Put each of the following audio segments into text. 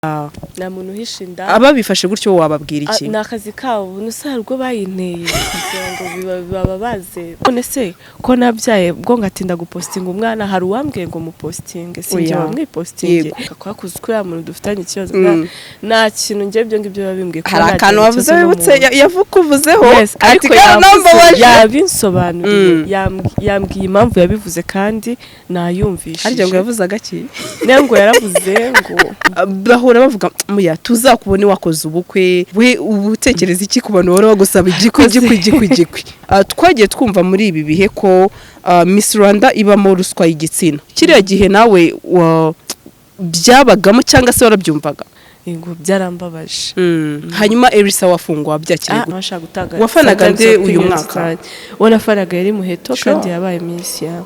na muntu uhishinda ababifashe gutyo wababwira iki nakazi kabo nusarwo bayinteye kugira ngo bababaze none se ko nabyaye bwo ngatinda gupostinga umwana hari uwambwiye ngo mupostinge sinjye wamwipostinge kwakuze kuri muntu dufitanye ikibazo nta kintu ngiye byo ngibyo babimbwiye ko hari akantu wavuze wibutse yavukuvuzeho ariko yabinsobanuriye yambwiye impamvu yabivuze kandi nayumvishije harya ngo yavuze agaki ngo yaravuze ngo bahora bavuga muya tuzakubone wakoze ubukwe we ubutekereza iki ku bantu bora bagusaba igikwi twagiye twumva muri ibi bihe ko Miss Rwanda ibamo ruswa y'igitsina kiriya gihe nawe byabagamo cyangwa se warabyumvaga ngo byarambabaje hanyuma ELSA wafungwa wabyakiriye wafanaga nde uyu mwaka wanafanaga yari muheto kandi yabaye Miss ya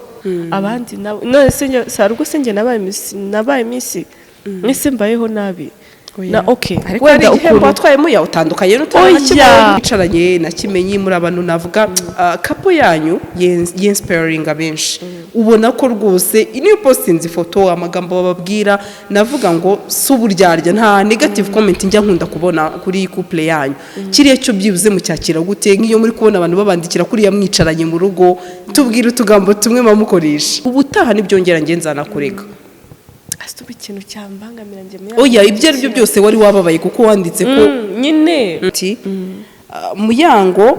abandi none se sarugo se nge nabaye Miss Nise mbayeho nabi na okay ariko ari igihembo watwayemo ya utandukanye n'utandukanye bicaranye na Kimenyi muri abantu navuga kapo yanyu y'inspiring abenshi ubona ko rwose niyo postinze ifoto amagambo bababwira navuga ngo suburyarya nta negative comment njya nkunda kubona kuri couple yanyu kiriye cyo byibuze mu cyakira gute ngiyo muri kubona abantu babandikira kuri ya mwicaranye mu rugo tubwira utugambo tumwe bamukoresha ubutaha nibyongera ngenzana kurega Astuba ikintu cyambangamira nje oya ibyo ari byo byose wari wababaye kuko wanditse ko nyine Muyango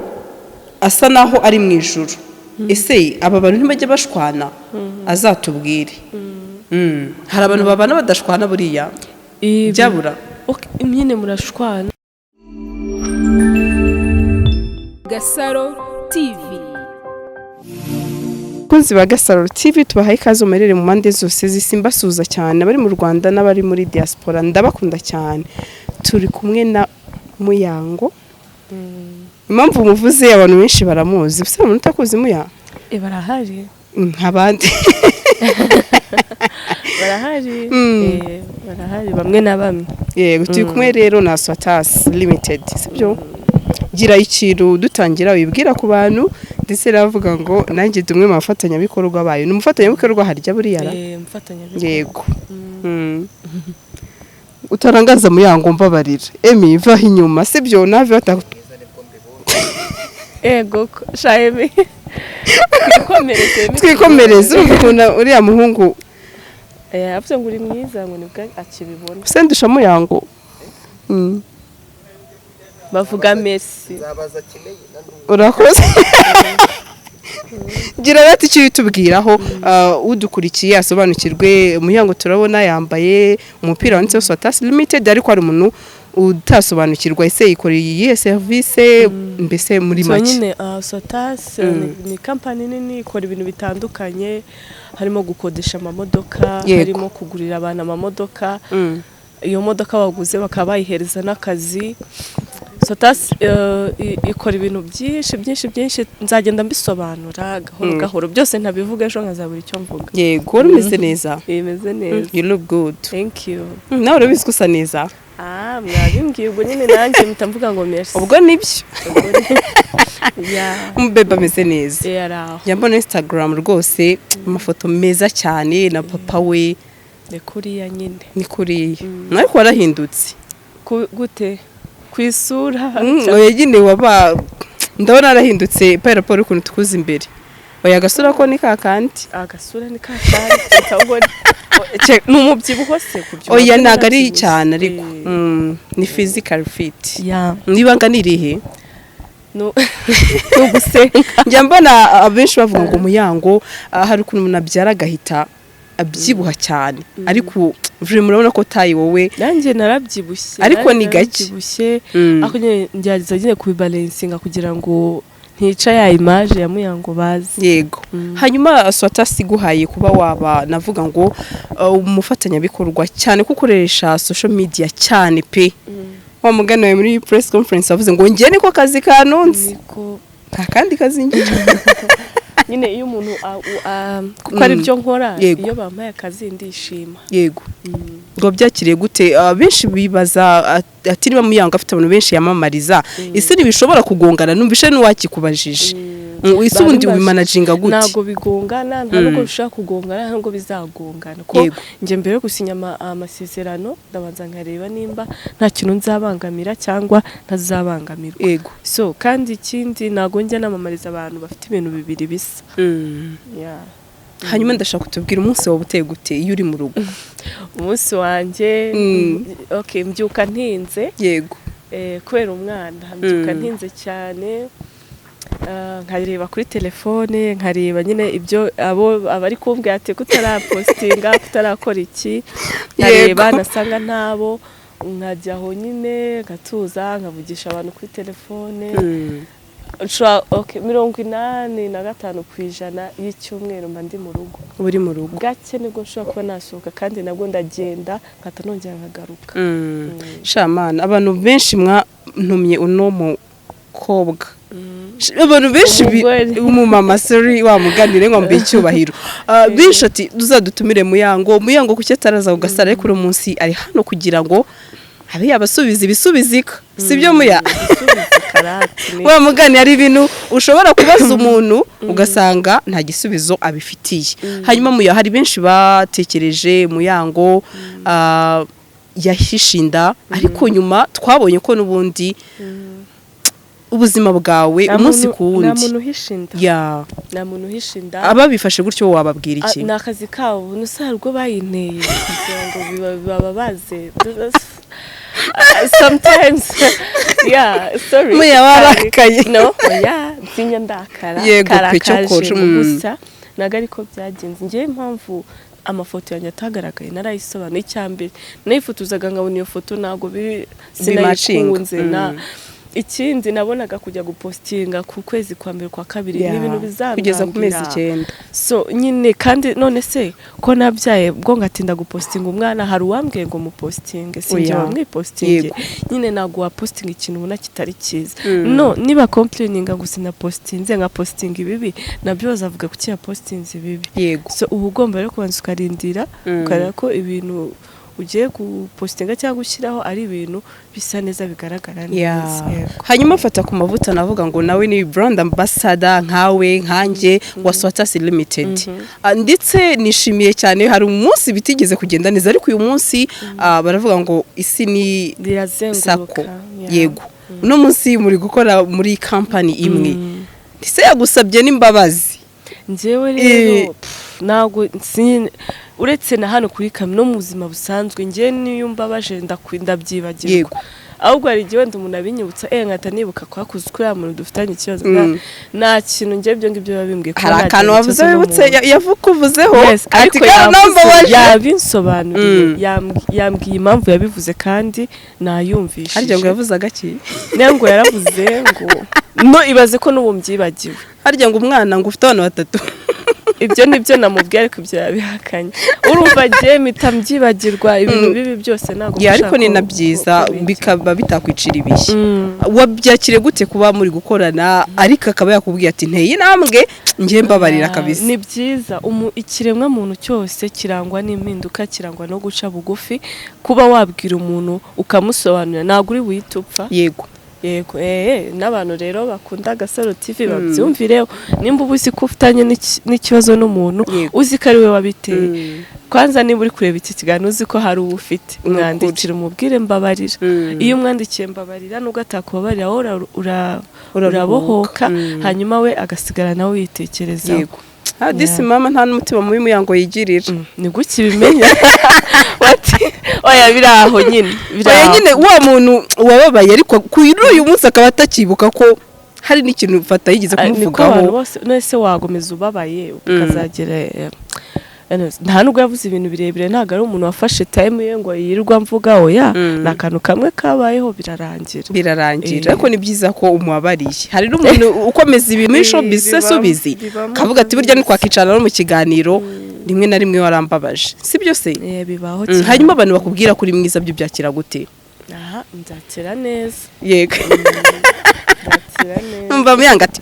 asa naho ari mu ijuru ese aba bantu ntibajye bashwana azatubwire hari abantu babana badashwana buriya byabura nyine murashwana GASARO TV Kunzi ba GASARO TV tubahaye ikaze umerere mu mande zose zisimbasuza cyane abari mu Rwanda n'abari muri diaspora ndabakunda cyane turi kumwe na Muyango impamvu muvuze abantu benshi baramuzi bise umuntu utakuzi Muya barahari nk'abandi barahari barahari bamwe na bamwe yego turi kumwe rero na Swatas Limited sibyo gira ikiru dutangira wibwira ku bantu ndetse ravuga ngo nanjye dumwe mu bafatanya bikorwa bayo n'umufatanya bikorwa harya buri yara yego utarangaza Muyango mbabarira emi va inyuma sibyo nave ego shaemi twikomereze urumva uriya muhungu afite ngo uri mwiza ngo nibwo akibibona sendusha Muyango bavuga Messi urakoze gira bati cyo tubwiraho udukurikiye asobanukirwe Muyango turabona yambaye umupira wanditseho Swatas Limited ariko ari umuntu utasobanukirwa ese ikoreye service mbese muri make nyine Swatas ni company nini ikora ibintu bitandukanye harimo gukodesha amamodoka harimo kugurira abantu amamodoka iyo modoka baguze bakabayihereza n'akazi Swatas ikora ibintu byinshi nzagenda mbisobanura gahoro byose ntabivuga ejo nkazabura icyo mvuga yego urumeze neza imeze neza you look good thank you nawe urabizi gusa neza mwabimbwiye ubwo nyine nanjye mpita mvuga ngo merci ubwo nibyo umubebe ameze neza yambona Instagram rwose amafoto meza cyane na papa we ni kuriya nyine ni kuriya ariko warahindutse gute kwisura yegine waba ndabona arahindutse pa rapport ukuntu tukuze imbere oya gasura ko ni kakandi agasura ni kakandi cyangwa numubyibuho se kuryo oya nagari cyane ariko ni physical fit niba nganirihe no gusenga njya mbona abenshi bavuga ngo Muyango hari ukuntu umuntu abyara gahita abyibuha cyane ariko vraiment murabona ko tayi wowe nanjye narabyibushye ariko ni gake ako njyagiza nyine kubibalancinga kugira ngo ntica ya image ya Muyango bazi yego hanyuma Swatas iguhaye kuba waba navuga ngo umufatanya bikorwa cyane kukoresha social media cyane pe wa mugano we muri press conference avuze ngo ngiye niko kazi kanunzi nta kandi kazi ngira nyine iyo umuntu kuko ari byo nkora iyo bampaye akazi ndishima yego ngo byakiriye gute benshi bibaza ati niba Muyango afite abantu benshi yamamariza ese ntibishobora kugongana numvishe n'uwakikubajije isi ubundi ubimanaginga gute ntago bigongana ntabwo bishaka kugongana ntabwo bizagongana ko nje mbere yo gusinya amasezerano ndabanza nkareba nimba nta kintu nzabangamira cyangwa ntazabangamirwa yego so kandi ikindi ntago njya namamariza abantu bafite ibintu bibiri bisa hanyuma ndashaka kutubwira umunsi wawe uteye gute iyo uri mu rugo umunsi wanjye okay mbyuka ntinze yego kubera umwana mbyuka ntinze cyane nkareba kuri telefone nkareba nyine ibyo abari kumbwira ati kutarapostinga kutarakora iki nkareba nasanga ntabo nkajyaho nyine ngatuza nkavugisha abantu kuri telefone okay 85% y'icyumweru mba ndi mu rugo uri mu rugo gake nibwo nshobora kuba nasohoka kandi nabwo ndagenda nkata nongera nkagaruka shamana abantu benshi mwantumye uno mukobwa abantu benshi umumama sorry wamuganire ngo mbe icyubahiro benshi ati duzadutumire Muyango kuki ataraza ugasara ariko uno munsi ari hano kugira ngo abe yabasubiza ibisubizika sibyo muya wa mugani ari ibintu ushobora kubaza umuntu ugasanga nta gisubizo abifitiye hanyuma muya hari benshi batekereje Muyango yahishinda ariko nyuma twabonye ko nubundi ubuzima bwawe umunsi ku wundi nta muntu uhishinda nta muntu uhishinda ababifashe gutyo wababwira iki ni akazi kabo nusarwo bayinteye kugira ngo bababaze sometimes sorry muya warakaye no nsinya ndakara yego kwicyokoje gusa naga ariko byagenze ngiye impamvu amafoto yanjye atagaragaye narayisobanuye icyambere nayifotozaga ngabona iyo foto nago sinayikunze na ikindi nabonaga kujya gupostinga ku kwezi kwa mbere kwa kabiri n'ibintu bizangira kugeza ku mezi 9 so nyine kandi none se ko nabyaye bwo ngatinda gupostinga umwana hari uwambwiye ngo mupostinge sinjye wamwipostinge nyine nago wa posting ikintu ubona kitari cyiza no niba complaininga ngo sinapostinze nka posting ibibi nabyo bazavuga ku cya postinze ibibi yego so ubu ugomba rero kubanza ukarindira ukareba ko ibintu ugiye gupostinga cyangwa gushyiraho ari ibintu bisa neza bigaragara neza hanyuma fata ku mavuta navuga ngo nawe ni brand ambassador nkawe nkanjye wa Swatas Limited ndetse nishimiye cyane hari umunsi bitigeze kugenda neza ariko uyu munsi baravuga ngo isi ni sako yego uno munsi muri gukora muri company imwe ise yagusabye n'imbabazi njyewe rero nago uretse na hano kuri kamino mu buzima busanzwe ngiye niyo mbabaje ndabyibagirwa ahubwo hari igihe wenda umuntu abinyibutsa nkata nibuka kwakuze kuri ya muntu dufitanye ikibazo nta kintu ngiye ibyo ngibyo babimbwiye hari akantu wavuze wibutse yavukuvuzeho ati yabinsobanuriye yambwiye impamvu yabivuze kandi nayumvishije harya ngo yavuze agaki ngo yaravuze ngo no ibaze ko n'ubu mbyibagiwe harya ngo umwana ngo ufite abana 3 ibyo nibyo namubwiye ariko ibyo yabihakanye urumva giye mitabyibagirwa ibintu bibi byose nago ariko ni nabyiza bikaba bitakwicira ibishye wabyakire gute kuba muri gukorana ariko akaba yakubwiye ati nteye intambwe ngiye mbabarira kabisa ni byiza ikiremwa muntu cyose kirangwa n'impinduka kirangwa no guca bugufi kuba wabwira umuntu ukamusobanurira ntabwo uri witupfa yego n'abantu rero bakunda GASARO TV babyumvireho nimba ubuzi ko ufitanye n'ikibazo n'umuntu uzi ko ari we wabiteye kwanza niba uri kureba iki kiganiro uzi ko hari uwo ufite mwandikira umubwire mbabarira iyo umwandikiye mbabarira nubwo atakubabarira urabohoka hanyuma we agasigara nawe yitekerezaho disi mama nta n'umutima mubi Muyango yigirira ni guki bimenya oya biraho nyine wa muntu wababaye ariko kuri uyu munsi akaba atakibuka ko hari n'ikintu ufata yigeze kumuvugaho nese wagomeza ubabaye ukazagera nta nubwo yavuze ibintu birebire ntabwo ari umuntu wafashe time ye ngo yirirwa mvuga oya ni akantu kamwe kabayeho birarangira ariko ni byiza ko umubabariye hari n'umuntu ukomeza ibintu muri showbiz subizi kavuga ati burya ni kwakicara no mu kiganiro rimwe na rimwe warambabaje si byo se bibaho hanyuma abantu bakubwira kuri mwiza byo byakira gute nzakira neza yego mba Muyango ati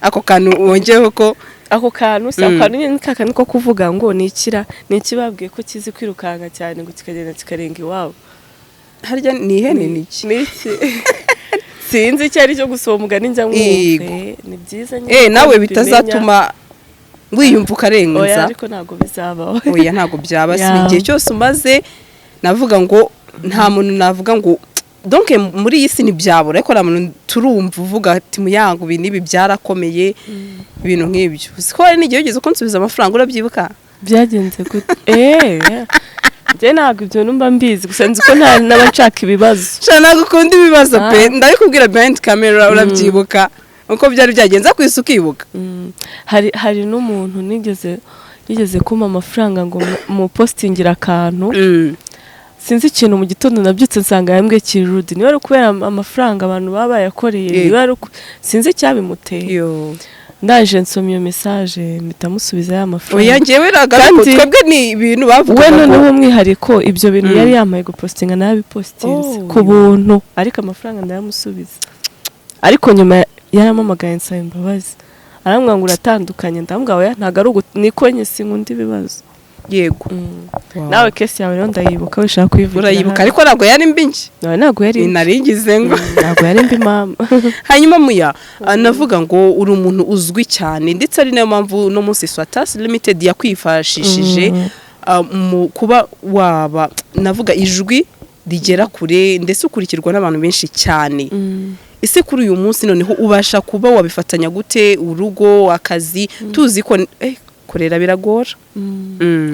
ako kantu wongeyeho ko ako kantu se akantu nyine kakandi ko kuvuga ngo ni ikibabwiye ko kizi kwirukanka cyane ngo kikagenda kikarenga iwabo. harya ni ihene niki sinzi icyo ari cyo gusoma umugani njya mwumve ni byiza nyine nawe bitazatuma wiyumva ukarenza. oya ariko ntago bizabaho. oya ntago byaba si igihe cyose umaze navuga ngo nta muntu navuga ngo donc muri iyi si ntibyabura ariko nta muntu turumva uvuga ati muyango ibi byarakomeye ibintu nk'ibyo. Siko hari n'igihe ugeze ko nsubiza amafaranga urabyibuka byagenze gute? Je ntabwo ibyo numva mbizi gusa nzi ko nta n'abashaka ibibazo. Shana gukunda ibibazo pe ndabikubwira behind camera urabyibuka uko byari byagenze kwisa ukibuka. hari n'umuntu yigeze kuma amafaranga ngo mu postingira akantu sinzi ikintu mu gitondo nabyutse nsanga yambwe kirude niba ari kubera amafaranga abantu baba bayakoreye niba ari sinzi cyabimuteye. Ndaje nsoma iyo message mitamusubiza ya mafaranga. Oya ngewe ragara twebwe ni ibintu bavuga we noneho umwihariko ibyo bintu yari yamaye gupostinga nabipostinze ku buntu ariko amafaranga ndayamusubiza. Ariko nyuma yaramamagaye nsaba imbabazi aramwanga uratandukanye ndambwa oya ntago ari niko nyisi ngundi ibibazo. Yego nawe kesi yawe rero ndayibuka wishaka kwivuga. Urayibuka ariko ntago yari mbinji. Ntago yari naringize ngo ntago yari mbi mama. Hanyuma muya navuga ngo uri umuntu uzwi cyane ndetse ari nayo mpamvu no munsi Swatas Limited yakwifashishije mu kuba waba navuga ijwi rigera kure ndetse ukurikirwa n'abantu benshi cyane. Ese kuri uyu munsi noneho ubasha kuba wabifatanya gute urugo akazi tuzi ko kurera biragora.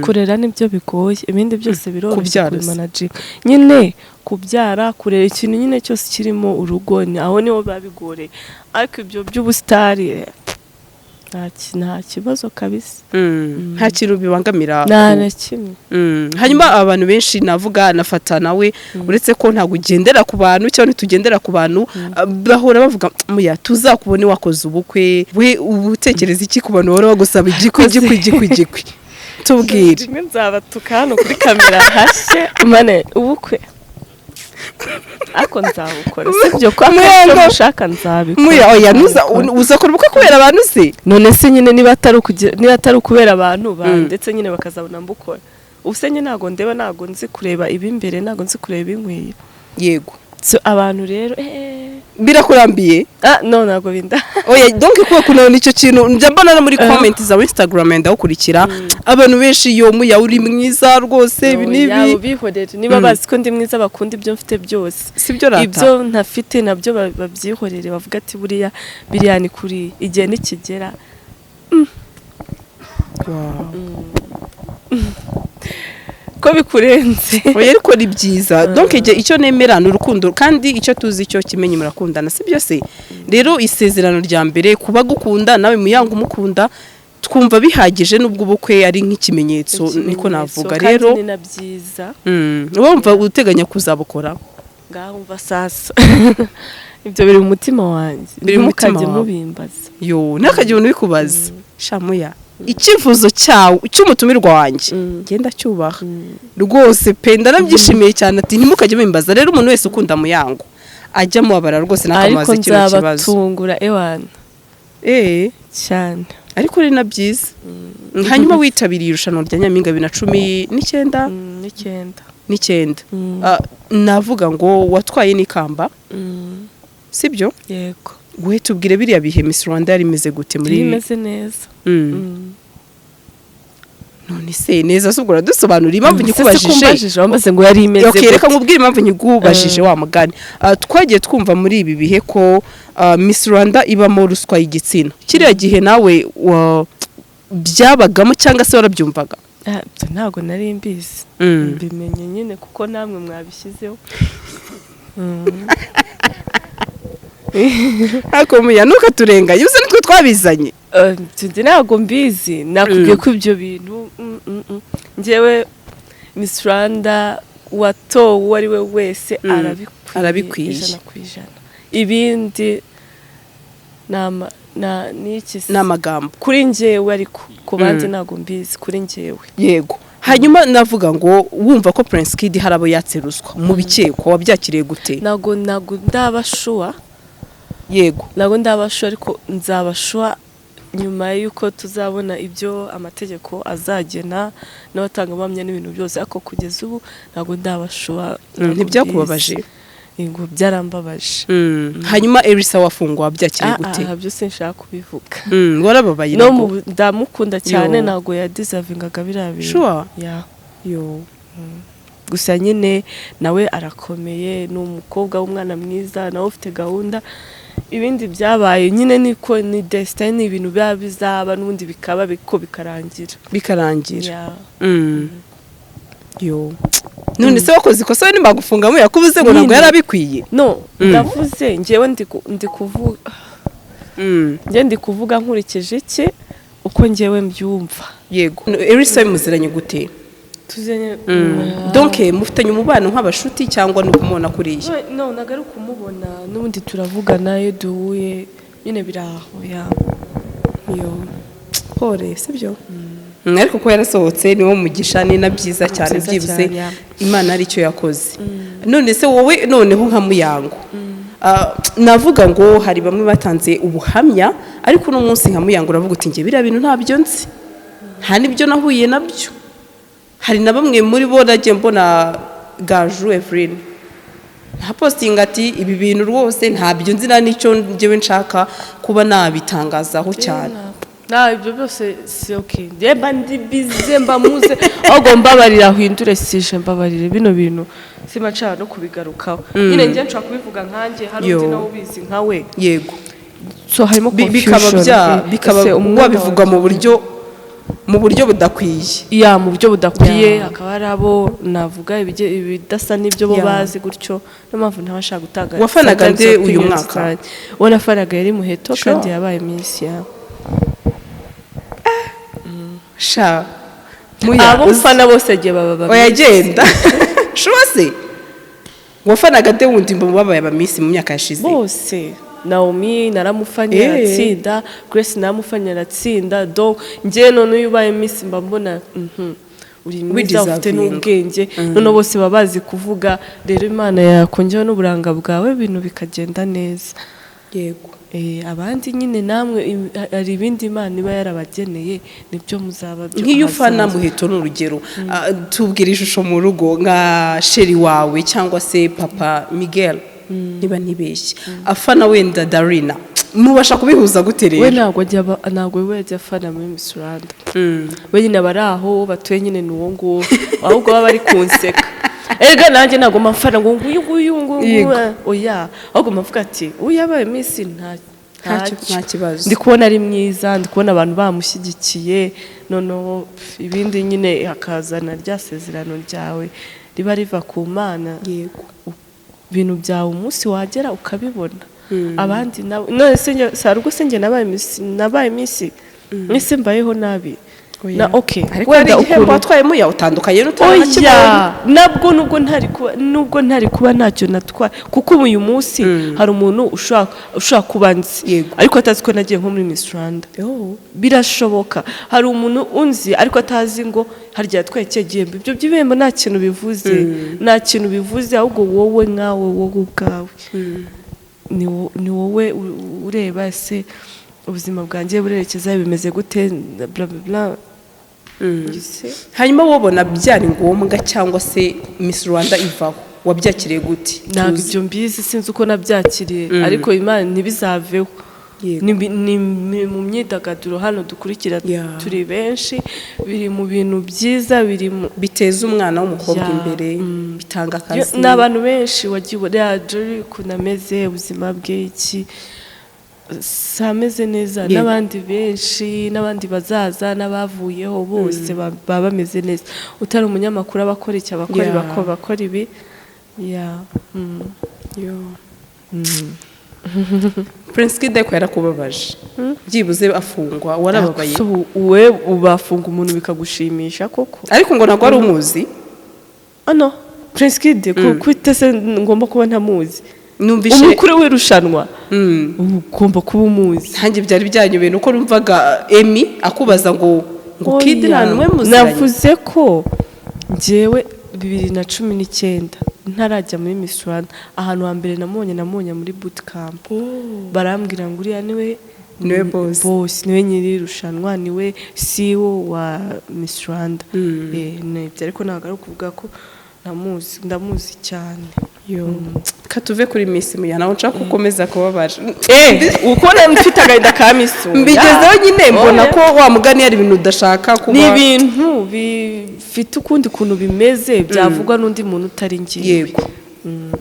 Kurera nibyo bigoye ibindi byose biroroshye kubimanage nyine kubyara kurera ikintu nyine cyose kirimo urugo aho niho babigore ariko ibyo by'ubustari nta kibazo kabisa. Nta kintu bibangamira na kimwe. Hanyuma abantu benshi navuga nafata nawe uretse ko ntago ugendera ku bantu cyangwa tugendera ku bantu bahora bavuga muya tuzakubone wakoze ubukwe we ubutekereza iki ku bantu bahora bagusaba igikwi tubwire. Nzabatuka hano kuri kamera hashe mane ubukwe ako nzabukora sibyo kwa mwengo ushaka nzabikora. Muya oya uzakora ubukwe kubera abantu se none se nyine niba atari kubera abantu ndetse nyine bakazabona mbukora ubuse ntago ndeba ntago nzi kureba ibimbere ntago nzi kureba inkwiye. Yego so abantu rero birakurambiye no ntago binda oya donc kuba kunona icyo kintu njya mbona no muri comment za Instagram ndakurikira abantu benshi yo muya uri mwiza rwose ibi nibi yabo bihorere niba bazi ko ndi mwiza bakunda ibyo mfite byose sibyo rata ibyo ntafite nabyo babyihorere bavuga ati buriya ni kuri igihe nikigera. Ko bikurenze oya ariko ni byiza donc icyo nemerana urukundo kandi icyo tuzi cyo Kimenyi murakundana sibyo se rero isezerano rya mbere kuba gukunda nawe muyango umukunda twumva bihagije nubwo ubukwe ari nk'ikimenyetso niko navuga rero ni nabyiza. Wumva uteganya kuzabukora ngaho umva sasa ibyo biri mu mutima wanjye mukajye mubimbaza nakajye ubuntu bikubaza shamuya ikivuzo cyawe cy'umutumirwa wanjye genda cyubaha rwose pe ndanabyishimiye cyane ati ntimukajye mubimbaza rero umuntu wese ukunda muyango ajya mubabara rwose nakamaze kino kibazo ariko nzabatungura ewana cyane ariko ari na byiza. Hanyuma witabiriye irushanwa rya Nyampinga 2019 navuga ngo watwaye n'ikamba sibyo? Yego guhe tubwire biriya bihe Miss Rwanda yari imeze gute muri imeze neza. None se neza subwo radusobanura impamvu nyikubajije wambaze ngo yari imeze gute. Reka nkubwire impamvu nyikubajije wa mugani twagiye twumva muri ibi bihe ko Miss Rwanda ibamo ruswa y'igitsina kiriya gihe nawe byabagamo cyangwa se warabyumvaga? Ntago nari mbizi mbimenye nyine kuko namwe mwabishyizeho. Ako muya nuka turenga yuze nitwe twabizanye ntago mbizi nakubwiye ko ibyo bintu ngewe Miss Rwanda watowe ari we wese arabikwiye ibindi n'amagambo kuri ngewe ariko ku bandi ntago mbizi kuri ngewe. Yego hanyuma navuga ngo wumva ko Prince Kid harabo yatseruswa mu bikeko wabyakiriye gute? Nago ndabashwa. Yego nago ndabashwa ariko nzabashwa nyuma y'uko tuzabona ibyo amategeko azagena n'abatangabuhamya n'ibintu byose, ariko kugeza ubu ntabwo ndabashobora. Ntibyakubabaje? Ngo byarambabaje. Hanyuma Elsa wafungwa wabyakiriye gute? Byose nshaka kubivuga. Warababaye no ndamukunda cyane, ntabwo yadisavingaga biriya bintu. Sure. Gusa nyine nawe arakomeye, ni umukobwa w'umwana mwiza, nawe ufite gahunda. Ibindi byabaye nyine niko ni destiny, ni ibintu biba bizaba n'ubundi bikaba biko bikarangira. None se wakoze ikosa we nibagufunga yakubuze ngo ntabwo yarabikwiye? No, ndavuze njyewe ndi kuvuga nkurikije iki uko njyewe mbyumva. Yego. Elsa muziranye gute? Tuzenye donc mufitanye umubano nk'abashuti cyangwa no kumubona kuriya? No, nagaruka kumubona n'ubundi turavugana iyo duhuye nyine biraho pore sibyo. Ariko ko yarasohotse niwo mugisha ni nabyiza cyane byibuze Imana ari cyo yakoze. None se wowe noneho nka Muyango, navuga ngo hari bamwe batanze ubuhamya, ariko no munsi nka Muyango uravuga uti nge biriya bintu ntabyo nzi, nta nibyo nahuye nabyo. Hari na bamwe muri bo nagiye mbona Gaju Evelyn nta posting ati ibi bintu rwose ntabyo nzi n'icyo njyewe nshaka kuba nabitangazaho cyane. Ibyo byose si okay. Ndeba ndibize mbamuze ahubwo mbabarira ahindure sije mbabarire bino bintu simacara no kubigarukaho. Nyine njye nshaka kubivuga nkanjye hari undi nawe ubizi nkawe. Yego. So harimo confusion. Bikaba wabivuga mu buryo budakwiye. Mu buryo budakwiye akaba ari abo navuga ibidasa n'ibyo bo bazi gutyo. No mpamvu ntabashaka gutanga. Wafanaga nde uyu mwaka? Wanafanaga yari Muheto kandi yabaye Miss ya. Sha abo mfana bose giye baba oyagenda shose wafanaga de wundi mbo babaye abamisi mu myaka yashize bose. Naomi naramufanye aratsinda, Grace naramufanye aratsinda, donc nje none ubaye Miss mbambona uri mwiza ufite n'ubwenge none bose babazi kuvuga. Rero Imana yakongera n'uburanga bwawe ibintu bikagenda neza. Yego. Abandi nyine namwe ari ibindi Imana iba yarabageneye nibyo muzaba byo. Nk'iyo ufana Muheto n'urugero tubwira ishusho mu rugo nka sheri wawe cyangwa se papa Miguel niba ntibeshye afana wenda Darina mubasha kubihuza gute rero? We ntabwo we yajya afana muri Miss Rwanda. We nyine baraho batuye nyine n'uwo ngo ahubwo baba bari kunseka. Ega nanjye ntabwo mafana ngo nguyu oya ahubwo mavuga ati uyabaye Miss nta kibazo. Ndi kubona ari mwiza, ndi kubona abantu bamushyigikiye, noneho ibindi nyine hakazana rya sezerano ryawe riba riva ku Mana. Yego. Ibintu byawe umunsi wagera ukabibona. Abandi none se sarugo se nge nabaye Miss mwese mbayeho nabi. Na okay. Wenda ukuri watwayemo ya utandukanye n'utara nubwo ntari kuba ntacyo natwaye kuko uyu munsi hari umuntu ushaka kubanzi ariko atazi ko nagiye nko muri Miss Rwanda. Birashoboka hari umuntu unzi ariko atazi ngo harya twekegeye ibyo by'ibembo nta kintu bivuze ahubwo wowe nkawe wowe ubwawe ni wowe ureba se ubuzima bwanjye burerekeza bimeze gute bla bla. Hanyuma wabona byari ngombwa cyangwa se Miss Rwanda ivaho wabyakiriye gute? Ntabwo ibyo mbizi sinzi uko nabyakiriye ariko Imana ntibizaveho. Ni mu myidagaduro hano dukurikira turi benshi, biri mu bintu byiza, biteza umwana w'umukobwa imbere, bitanga akazi. N'abantu benshi wagiye Jory kunameze ubuzima bwe iki sameze neza n'abandi benshi n'abandi bazaza n'abavuyeho bose baba bameze neza. Utari umunyamakuru abakora iki bakora ibi Prince Kid ko yarakubabaje byibuze afungwa warababaye? We ubafunga umuntu bikagushimisha koko ariko ngo ntabwo ari umuzi. No Prince Kid kwite se ngomba kuba ntamuzi. Numvishe umukuru w'irushanwa ugomba kuba umuzi. Hanjye byari byanyobeye nuko numvaga Emi akubaza ngo Kid nanwe muzanye. Navuze ko jewe 2019 ntarajya muri Miss Rwanda ahantu hambere namonye muri boot camp barambwira ngo uriya niwe boss niwe nyiri rushanwa niwe CEO wa Miss Rwanda n'ibyo ariko ntabwo ari ukuvuga ko ndamuzi cyane katuve kuri Miss Muya nawe nshaka gukomeza kubabaje ukora mfite agahinda ka Miss mbigezeho nyine mbona ko wa mugani ari ibintu udashaka kuba ni ibintu bifite ukundi kuntu bimeze byavugwa n'undi muntu utari ngiye yego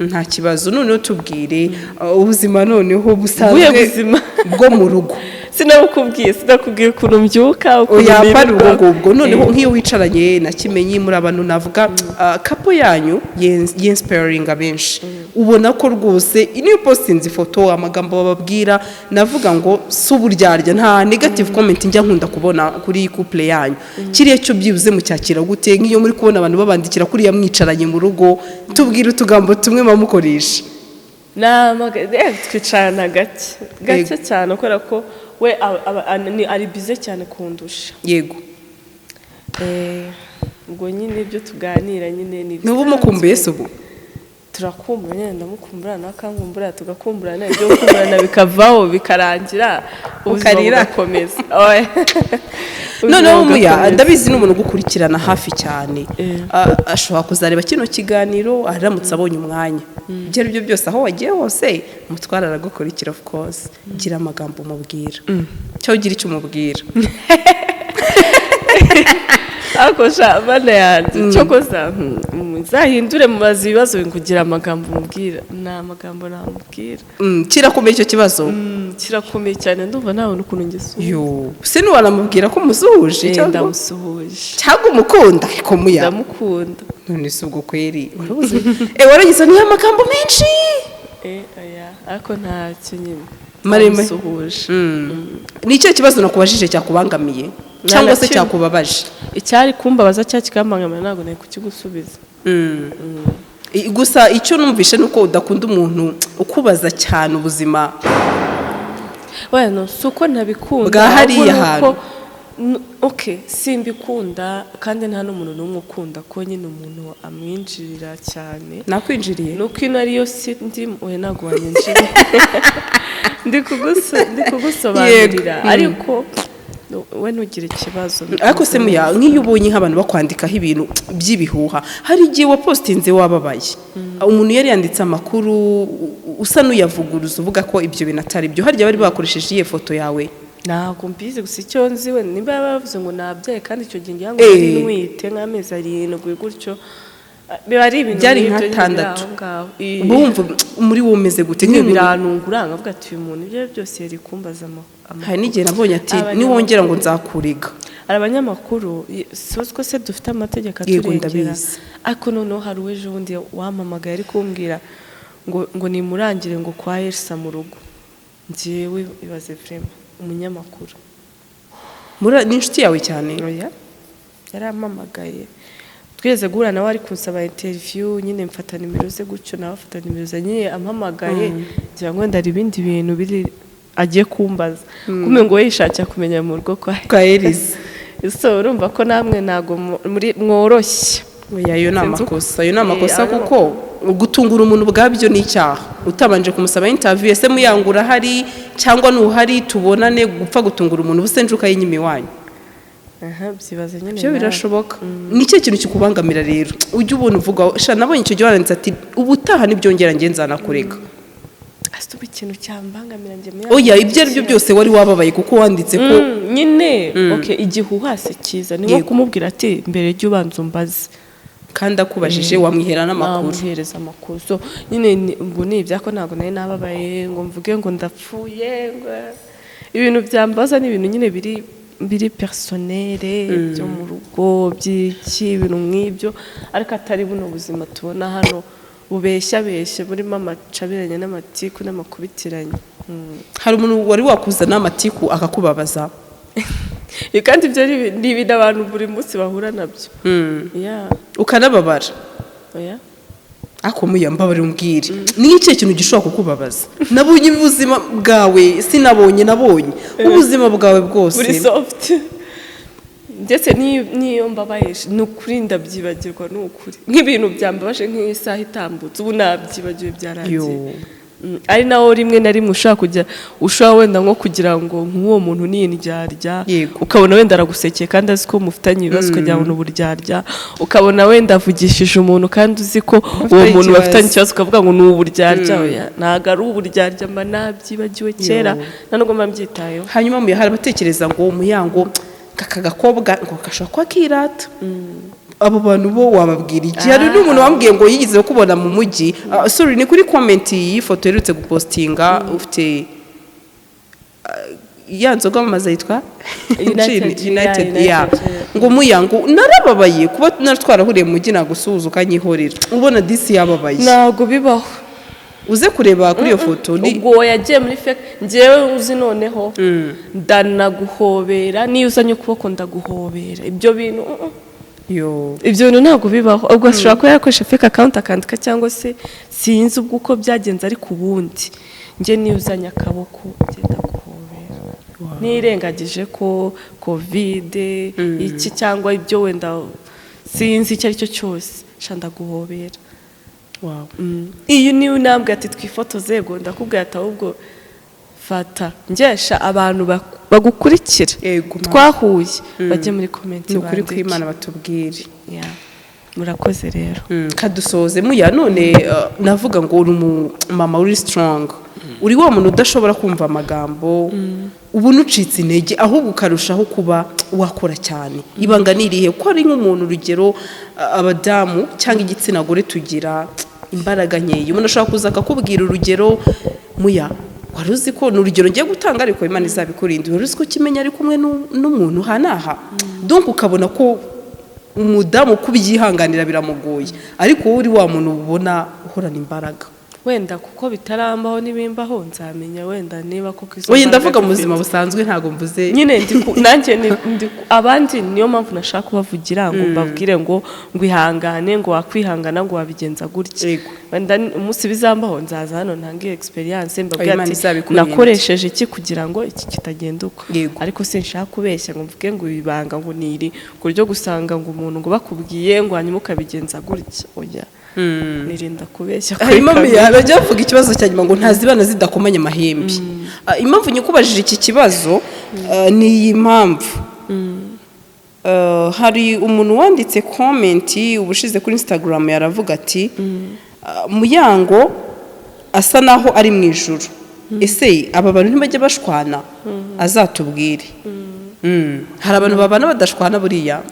nta kibazo noneho tubwire ubuzima noneho busanzwe bwo mu rugo sinakubwiye ukuntu mbyuka yapara ubwo noneho nk'iyo wicaranye na Kimenyi muri abantu navuga kapo yanyu y'inspiring benshi ubona ko rwose niyo postinze ifoto amagambo bababwira navuga ngo suburyarya nta negative comment njya nkunda kubona kuri couple yanyu kiriye cyo byibuze mu cyakira gute nk'iyo muri kubona abantu babandikira kuri ya mwicaranye mu rugo tubwire utugambo tumwe mamukoresha twicarana gake cyane kubera ko we ari bize cyane kundusha yego ubwo nyine ibyo tuganira nyine ni n'ubu mukumbuye se ubu turakumbura nyine ndamukumbura nakankumbura tugakumburana ibyo gukumburana bikavaho bikarangira ubuzima bugakomeza noneho Muya ndabizi n'umuntu ugukurikirana hafi cyane ashobora kuzareba kino kiganiro aramutse abonye umwanya ibyo ari byo byose aho wagiye hose umutwara aragukurikira of course gira amagambo umubwira cyangwa ugira icyo umubwira akosha bana yanjye cyo koza zahindure mubaza ibibazo kugira amagambo umubwira nta magambo namubwira kirakomeye icyo kibazo kirakomeye cyane ndumva ntabona ukuntu ngisuye se ntiwanamubwira ko musuhuje cyangwa ndamusuhuje cyangwa umukunda ariko Muya ndamukunda none se ubwo kweri waragize niyo amagambo menshi ariko ntacyo nyine ndamusuhuje ni icyo kibazo nakubajije cyakubangamiye cyangwa se cyakubabaje icyari kumbabaza cyangwa kikambangamira ntabwo nari kukigusubiza gusa icyo numvishe nuko udakunda umuntu ukubaza cyane ubuzima weno suko ntabikunda bwa hariya hantu simbikunda kandi nta n'umuntu n'umwe ukunda ko nyine umuntu amwinjirira cyane nakwinjiriye nuko ino ariyo si ndi we ntabwo wanyinjira ndi kugusobanurira ariko we ntugire ikibazo ariko se Muya nk'iyo ubonye nk'abantu bakwandikaho ibintu by'ibihuha hari igihe wapostinze wababaye umuntu yari yanditse amakuru usa n'uyavuguruza uvuga ko ibyo bintu atari byo harya bari bakoresheje iyi foto yawe ntabwo mbizi gusa icyo nzi we niba bavuze ngo nabyaye kandi icyo gihe ngira ngo nari ntwite nk'amezi 7 gutyo biba ari ibintu byari nka 6 bumva muri wo umeze gute nk'ibiranungura ngavuga ati uyu muntu ibyo byose yari kumbaza hari n'igihe nabonye ati niwongera ngo nzakuriga abanyamakuru sozko se dufite amategeko aturengera ariko noneho hari uweje ubundi wamamagaye ari kumbwira ngo nimurangire ngo kwa ELSA mu rugo njyewe ibaze vraiment umunyamakuru ni inshuti yawe cyane yaramamagaye tweze guhura nawe ari kunsaba interview nyine mfata nimero ze gutyo nawe afata nimero ze nyine ampamagaye ngira ngo ndari ibindi bintu biri agiye kumbaza kume ngo yishakira kumenya mu rugo kwa ELSA so urumva ko namwe nago muri mworoshye ayo ni amakosa kuko gutungura umuntu bwabyo ni icyaha utabanje kumusaba interview ese muyangura hari cyangwa nuhari tubonane gupfa gutungura umuntu busenjuka yinyimi wanyu byibaze nyine byo birashoboka ni cyo kintu kikubangamira rero ujye ubona uvuga sha nabonye icyo gihe ati ubutaha nibyongera ngenzana kureka asituba ikintu cyambangamira nge oya ibyo ari byo byose wari wababaye kuko wanditse ko nyine igihuha se cyiza ni nko kumubwira ati mbere jya ubanza umbaze kandi akubajije wamwihera n'amakuru wamuhereza amakuru so nyine ubwo ni ibyako ntabwo nari nababaye ngo mvuge ngo ndapfuye ibintu byambaza ni ibintu nyine biri personnelle byo mu rugo by'iki ibintu nk'ibyo ariko atari buno buzima tubona hano bubeshya burimo amacabiranye n'amatiku n'amakubitiranye hari umuntu wari wakuzana amatiku akakubabaza kandi ibyo ni ibintu abantu buri munsi bahura nabyo ukanababara ako muyambabare umbwire ni iki kintu gishobora kukubabaza nabonye ubuzima bwawe sinabonye ubuzima bwawe bwose buri soft ndetse niyo mbabaye ni ukuri ndabyibagirwa ni ukuri nk'ibintu byambabaje nk'isaha itambutse ubu nabyibagiwe byarangiye ari naho rimwe na rimwe ushobora wenda nko kugira ngo nk'uwo muntu ni indyarya ukabona wenda aragusekeye kandi azi ko mufitanye ibibazo ukagira ngo ni uburyarya ukabona wenda avugishije umuntu kandi uzi ko uwo muntu bafitanye ikibazo ukavuga ngo ni uburyarya ntabwo ari uburyarya mba nabyibagiwe kera nta nubwo mba mbyitayeho. hanyuma hari abatekereza ngo Muyango aka gakobwa ngo gashobora kuba kirata, abo bantu bo wababwira iki? Hari n'umuntu wambwiye ngo yigize kubona mu mujyi, sorry ni kuri comment iyi foto yerutse gupostinga ufite ya nzoga mamaza yitwa United ngo Muyango narababaye kuba natwarahuriye mu mujyi nagusuhuza ukanyihorera, ubona disi yababaye. Ntabwo bibaho, uze kureba kuri iyo foto ubwo yagiye muri fake njyewe uzi noneho ndanaguhobera niyo uzanye ukuboko ndaguhobera, ibyo bintu ibyo bintu ntabwo bibaho. Ubwo ashobora kuba yakoresha fake account akandika cyangwa se sinzi ubwo uko byagenze, ariko ubundi njye niyo uzanye akaboko ngenda guhobera nirengagije ko covid iki cyangwa ibyo wenda sinzi icyo ari cyo cyose ndaguhobera. Iyo niyo nambwe ati twifotoze yego ndakubwira ati ahubwo fata ngesha abantu bagukurikira twahuye bajye muri comment bandike ukuri kw'Imana batubwire. Murakoze rero kadusoze Muya, none navuga ngo uri mama uri strong, uri wa muntu udashobora kumva amagambo ubu nucitse intege ahubwo ukarushaho kuba wakora cyane. Ibanga nirihe ko ari nk'umuntu urugero abadamu cyangwa igitsina gore tugira imbaraga nkeya, umuntu ashobora kuza akakubwira urugero Muya wari uzi ko n'urugero ngiye gutanga ariko Imana izabikurinda, wari uzi ko Kimenyi ari kumwe n'umuntu hanaha donc ukabona ko umudamu kubyihanganira biramugoye, ariko uri wa muntu ubona uhorana imbaraga. Wenda kuko bitarambaho nibimbaho nzamenya wenda niba koko izo oye ndavuga mu buzima busanzwe ntago mvuze nyine nanjye abandi niyo mpamvu nashaka kubavugira ngo mbabwire ngo ihangane ngo wakwihangana ngo wabigenza gutya. Wenda umunsi bizambaho nzaza hano ntangiye experience mbabwira ati nakoresheje iki kugira ngo iki kitagenda uko, ariko sinshaka kubeshya ngo mvuge ngo ibanga ngo niri kuryo gusanga ngo umuntu ngo bakubwiye ngo hanyuma ukabigenza gutya. Oya nirinda kubeshya ko bajya bavuga ikibazo cya nyuma ngo ntazibana zidakomanya amahembe. Impamvu nyikubajije iki kibazo ni iyi mpamvu hari umuntu wanditse comment ubushize kuri Instagram yaravuga ati Muyango asa naho ari mu ijuru, ese aba bantu ntibajya bashwana azatubwire. Hari abantu babana badashwana buriya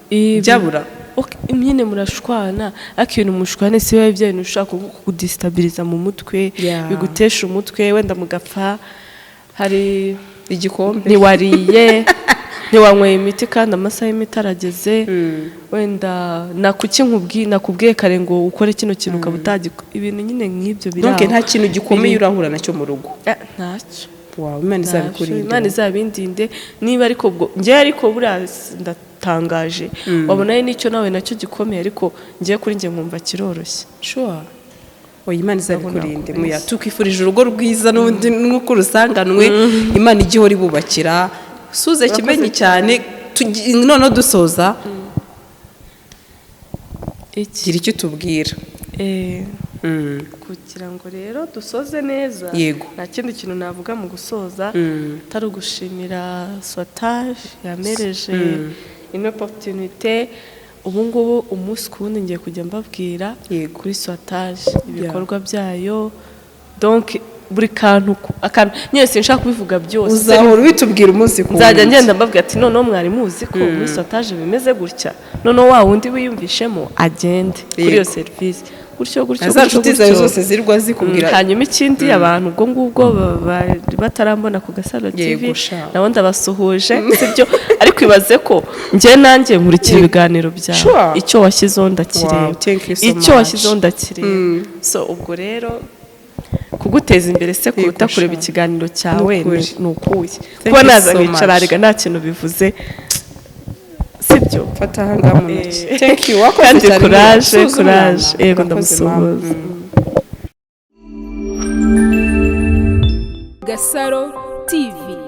byabura imyene murashwana ariko ibintu mushwane si biba ibintu ushaka kudestabiliza mu mutwe bigutesha umutwe wenda mugapfa hari igikombe niwariye ntiwanyweye imiti kandi amasaha y'imiti arageze wenda nakubwiye kare ngo ukore kino kintu ukaba ibintu nyine nk'ibyo biraho. Donc nta kintu gikomeye urahura nacyo mu rugo? Ntacyo. Wow, Imana izabikurinde. Imana izabindinde niba ariko njye ariko buriya ndatangaje wabona n'icyo nawe nacyo gikomeye ariko ngiye kuri njye nkumva kiroroshye. Sure. Oya Imana izabikurinde Muya, tukwifurije urugo rwiza n'undi nk'uko rusanganwe Imana igihora ibubakira. Suze Kimenyi cyane none dusoza gira icyo tubwira. Kugira ngo rero dusoze neza nta kindi kintu navuga mu gusoza atari ugushimira Swatage yamereje ino opportunité. Ubu ngubu umunsi ku wundi ngiye kujya mbabwira kuri Swatage ibikorwa byayo, donc buri kantu nyine sinshaka kubivuga byose, uzahora ubitubwira umunsi ku wundi. Nzajya ngenda mbabwira ati noneho mwari muzi ko muri Swatage bimeze gutya, noneho wa wundi wiyumvishemo agende kuri iyo serivisi gutyo inshuti zawe zose zirwa zikubwira. Hanyuma ikindi abantu ubwo ngubwo batarambona ku Gasaro TV nabo ndabasuhuje sibyo, ariko ibaze ko njye nanjye nkurikira ibiganiro byawe, icyo washyizeho ndakireba, icyo washyizeho ndakireba. So ubwo rero kuguteza imbere se kuruta kureba ikiganiro cyawe ni ukuye kuba naza nkicara arega nta kintu bivuze sibyo. Fata hanga mu ntoki. Thank you. Kandi courage yego ndamusuhuza. Gasaro TV.